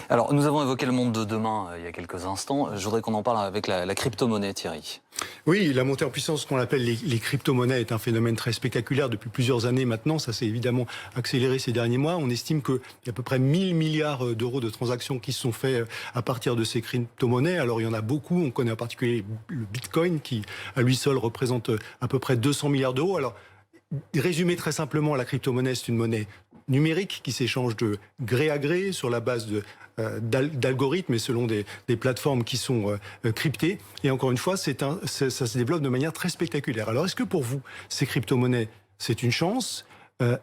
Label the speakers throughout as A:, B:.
A: Alors, nous avons évoqué le monde de demain il y a quelques instants. Je voudrais qu'on en parle avec la crypto-monnaie, Thierry.
B: Oui, la montée en puissance, ce qu'on appelle les crypto-monnaies, est un phénomène très spectaculaire depuis plusieurs années maintenant. Ça s'est évidemment accéléré ces derniers mois. On estime qu'il y a à peu près 1000 milliards d'euros de transactions qui se sont faits à partir de ces crypto-monnaies. Alors, il y en a beaucoup. On connaît en particulier le Bitcoin, qui à lui seul représente à peu près 200 milliards d'euros. Alors, résumé très simplement, la crypto-monnaie, c'est une monnaie numérique qui s'échange de gré à gré sur la base d'algorithmes et selon des plateformes qui sont cryptées. Et encore une fois, ça se développe de manière très spectaculaire. Alors, est-ce que pour vous, ces crypto-monnaies, c'est une chance ?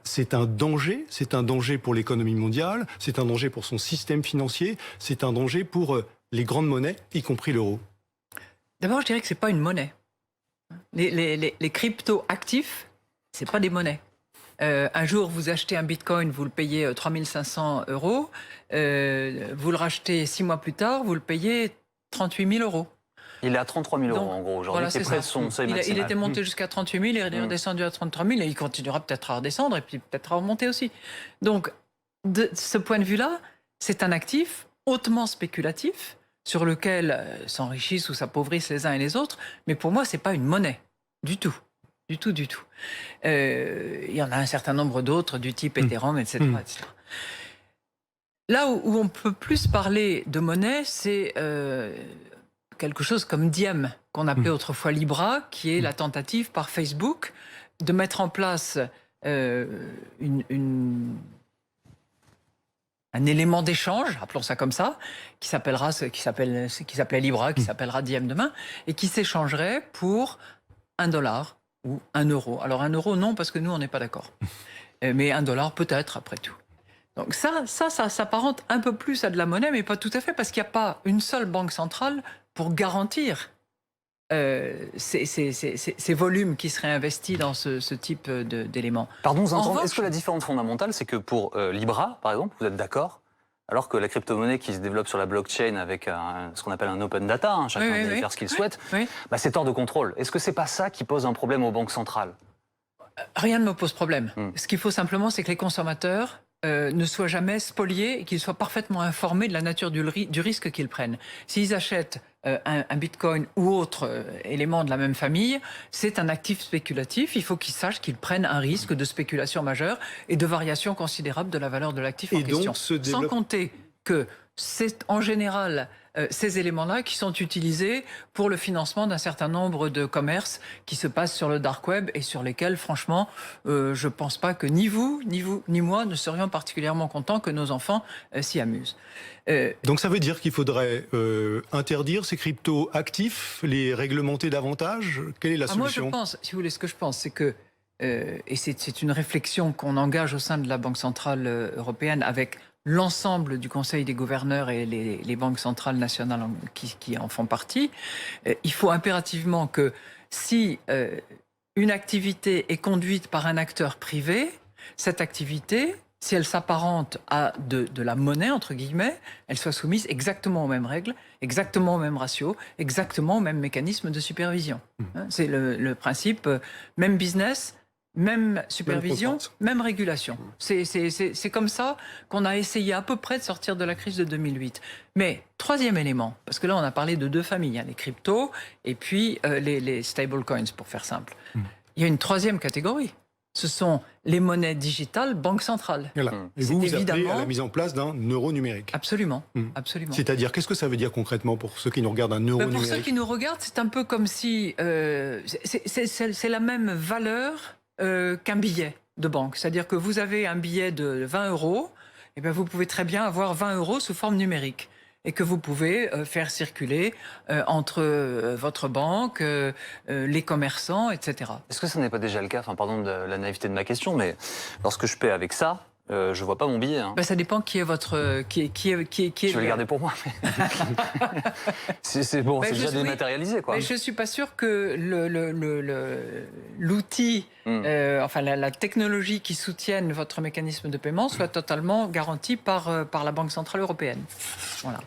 B: C'est un danger pour l'économie mondiale, c'est un danger pour son système financier, c'est un danger pour les grandes monnaies, y compris l'euro.
C: D'abord, je dirais que ce n'est pas une monnaie. Les crypto-actifs, ce n'est pas des monnaies. Un jour, vous achetez un bitcoin, vous le payez 3500 €. Vous le rachetez 6 mois plus tard, vous le payez 38 000 €.
A: Il est à 33 000 € en gros aujourd'hui,
C: Voilà,
A: c'est près de son seuil maximal.
C: Il était monté jusqu'à 38 000, il est redescendu à 33 000 et il continuera peut-être à redescendre et puis peut-être à remonter aussi. Donc, de ce point de vue-là, c'est un actif hautement spéculatif sur lequel s'enrichissent ou s'appauvrissent les uns et les autres. Mais pour moi, ce n'est pas une monnaie du tout. Du tout, du tout. Il y en a un certain nombre d'autres du type Ethereum, etc., etc. Là où on peut plus parler de monnaie, c'est quelque chose comme Diem, qu'on appelait autrefois Libra, qui est la tentative par Facebook de mettre en place un élément d'échange, appelons ça comme ça, qui s'appelait Libra, qui s'appellera Diem demain, et qui s'échangerait pour $1 ou 1 euro. Alors 1 euro, non, parce que nous, on n'est pas d'accord. Mais 1 dollar, peut-être, après tout. Donc ça s'apparente un peu plus à de la monnaie, mais pas tout à fait, parce qu'il n'y a pas une seule banque centrale pour garantir ces volumes qui seraient investis dans ce type d'éléments.
A: Pardon, est-ce que la différence fondamentale, c'est que pour Libra, par exemple, vous êtes d'accord ? Alors que la crypto-monnaie qui se développe sur la blockchain avec ce qu'on appelle un open data, chacun peut faire ce qu'il souhaite, c'est hors de contrôle. Est-ce que c'est pas ça qui pose un problème aux banques centrales ?
C: Rien ne me pose problème. Ce qu'il faut simplement, c'est que les consommateurs ne soient jamais spoliés et qu'ils soient parfaitement informés de la nature du risque qu'ils prennent. S'ils achètent un bitcoin ou autre élément de la même famille, c'est un actif spéculatif. Il faut qu'ils sachent qu'ils prennent un risque de spéculation majeure et de variation considérable de la valeur de l'actif en question. Sans compter que c'est en général ces éléments-là qui sont utilisés pour le financement d'un certain nombre de commerces qui se passent sur le dark web et sur lesquels, franchement, je ne pense pas que ni vous, ni moi ne serions particulièrement contents que nos enfants s'y amusent.
B: Donc ça veut dire qu'il faudrait interdire ces crypto-actifs, les réglementer davantage ? Quelle est la solution ?
C: Moi, je pense, si vous voulez, ce que je pense, c'est que, et c'est une réflexion qu'on engage au sein de la Banque Centrale Européenne avec l'ensemble du Conseil des gouverneurs et les banques centrales nationales qui en font partie, il faut impérativement que si une activité est conduite par un acteur privé, cette activité, si elle s'apparente à de la monnaie, entre guillemets, elle soit soumise exactement aux mêmes règles, exactement aux mêmes ratios, exactement aux mêmes mécanismes de supervision. C'est le principe, même business, même supervision, même régulation. C'est comme ça qu'on a essayé à peu près de sortir de la crise de 2008. Mais troisième élément, parce que là on a parlé de deux familles, les cryptos et puis les stablecoins, pour faire simple. Il y a une troisième catégorie. Ce sont les monnaies digitales banque centrale.
B: Voilà. Et vous appelez à la mise en place d'un euro numérique.
C: Absolument, absolument.
B: C'est-à-dire, qu'est-ce que ça veut dire concrètement pour ceux qui nous regardent, un euro numérique ?
C: Pour ceux qui nous regardent, c'est un peu comme si c'est la même valeur qu'un billet de banque. C'est-à-dire que vous avez un billet de 20 €, et bien vous pouvez très bien avoir 20 € sous forme numérique et que vous pouvez faire circuler entre votre banque, les commerçants, etc.
A: Est-ce que ça n'est pas déjà le cas ? Pardon de la naïveté de ma question, mais lorsque je paie avec ça, je vois pas mon billet.
C: Ça dépend qui est votre...
A: Je vais le garder pour moi. C'est bon, c'est déjà dématérialisé, quoi.
C: Mais je suis pas sûr que l'outil, la technologie qui soutienne votre mécanisme de paiement soit totalement garantie par la Banque Centrale Européenne. Voilà.